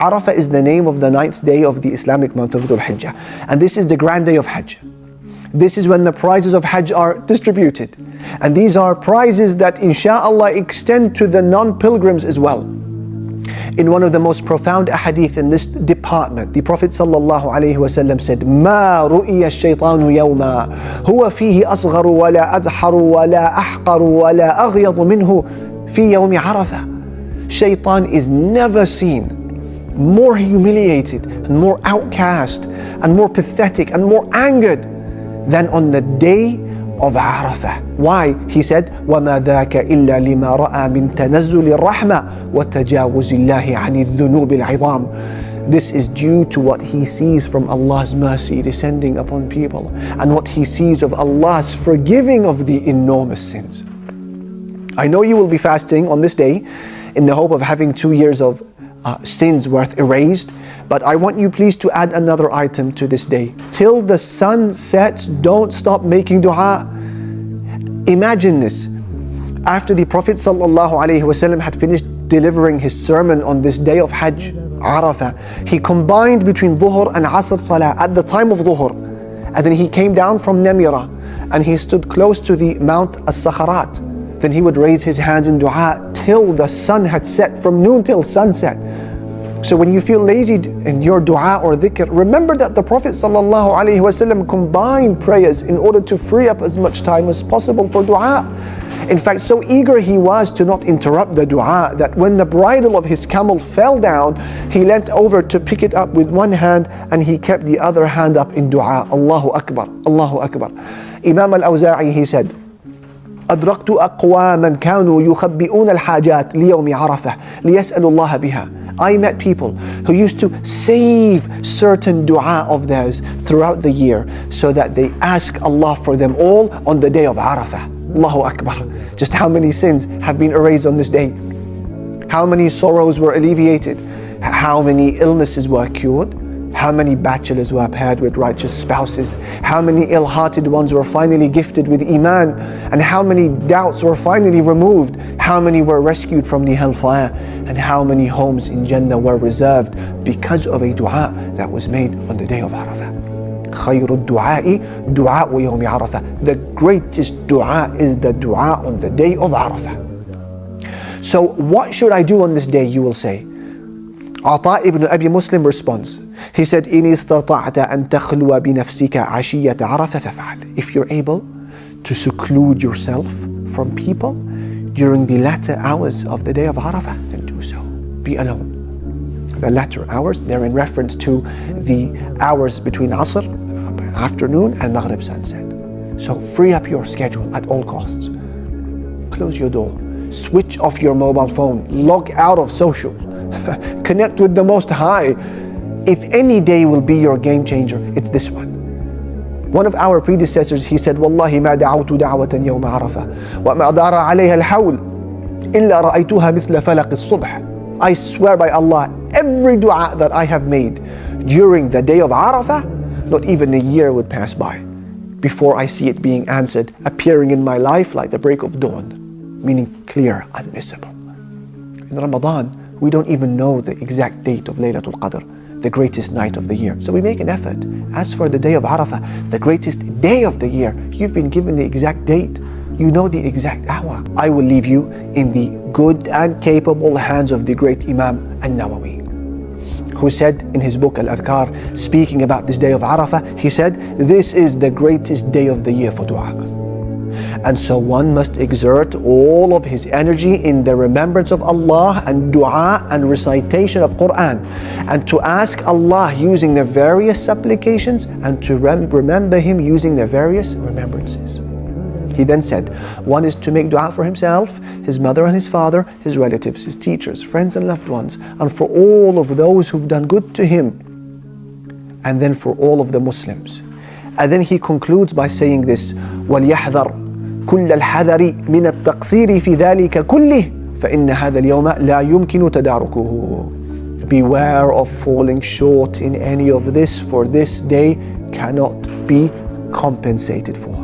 Arafah is the name of the 9th day of the Islamic month of Zil Hajj. And this is the grand day of Hajj. This is when the prizes of Hajj are distributed. And these are prizes that insha'Allah extend to the non-pilgrims as well. In one of the most profound ahadith in this department, the Prophet ﷺ said, مَا رُؤِيَ الشَّيْطَانُ يَوْمًا هُوَ فِيهِ أَصْغَرُ وَلَا أَدْحَرُ وَلَا أَحْقَرُ وَلَا أَغْيَضُ مِنْهُ فِي يَوْمِ عَرَفَةٍ. Shaitan is never seen more humiliated and more outcast and more pathetic and more angered than on the day of Arafah. Why? He said, وَمَا ذَاكَ إِلَّا لِمَا رَأَى مِن تَنَزُّلِ الرَّحْمَةِ وَتَجَاوُزِ اللَّهِ عَنِ الذُّنُوبِ الْعِظَامِ. This is due to what he sees from Allah's mercy descending upon people and what he sees of Allah's forgiving of the enormous sins. I know you will be fasting on this day in the hope of having 2 years of sins worth erased, but I want you please to add another item to this day. Till the sun sets, don't stop making dua. Imagine this. After the Prophet ﷺ had finished delivering his sermon on this day of Hajj, Arafah, he combined between Dhuhr and Asr Salah at the time of Dhuhr. And then he came down from Namira and he stood close to the Mount As-Sakharat. Then he would raise his hands in dua till the sun had set, from noon till sunset. So when you feel lazy in your dua or dhikr, remember that the Prophet ﷺ combined prayers in order to free up as much time as possible for dua. In fact, so eager he was to not interrupt the dua that when the bridle of his camel fell down, he leant over to pick it up with one hand and he kept the other hand up in dua. Allahu Akbar, Allahu Akbar. Imam al-Awza'i, he said, أدركت أقواما كانوا يخبئون الحاجات ليوم عرفة ليسألوا الله بها. I met people who used to save certain dua of theirs throughout the year so that they ask Allah for them all on the day of Arafah. Allahu Akbar. Just how many sins have been erased on this day? How many sorrows were alleviated? How many illnesses were cured? How many bachelors were paired with righteous spouses? How many ill-hearted ones were finally gifted with Iman? And how many doubts were finally removed? How many were rescued from the hellfire? And how many homes in Jannah were reserved because of a dua that was made on the day of Arafah? خَيْرُ الدُّعَاءِ دُعَاءُ يَوْمِ عَرَفَةٍ. The greatest dua is the dua on the day of Arafah. So what should I do on this day, you will say? Ata ibn Abi Muslim responds. He said, إِنِ اسْتَطَعْتَ أَن تَخْلُوَ بِنَفْسِكَ عَشِيَّةَ عَرَفَةَ فَافْعَلْ. If you're able to seclude yourself from people during the latter hours of the day of Arafah, then do so. Be alone. The latter hours, they're in reference to the hours between Asr, afternoon, and Maghrib sunset. So free up your schedule at all costs. Close your door. Switch off your mobile phone. Log out of social. Connect with the Most High. If any day will be your game changer, it's this one. One of our predecessors, he said, والله ما دعوت دعوة يوم عرفة وما دار عليها الحول إلا رأيتها مثل فلق الصبح. I swear by Allah, every dua that I have made during the day of Arafah, not even a year would pass by before I see it being answered, appearing in my life like the break of dawn, meaning clear, unmissable. In Ramadan, we don't even know the exact date of Laylatul Qadr, the greatest night of the year. So we make an effort. As for the day of Arafah, the greatest day of the year, you've been given the exact date. You know the exact hour. I will leave you in the good and capable hands of the great Imam An-Nawawi, who said in his book Al-Adhkar, speaking about this day of Arafah, he said, this is the greatest day of the year for dua. And so one must exert all of his energy in the remembrance of Allah and dua and recitation of Quran, and to ask Allah using the various supplications and to remember Him using the various remembrances. He then said, one is to make dua for himself, his mother and his father, his relatives, his teachers, friends and loved ones, and for all of those who've done good to him, and then for all of the Muslims. And then he concludes by saying this, وَلْيَحْذَرْ كل الحذر من التقصير في ذلك كله فإن هذا اليوم لا يمكن تداركه. Beware of falling short in any of this, for this day cannot be compensated for.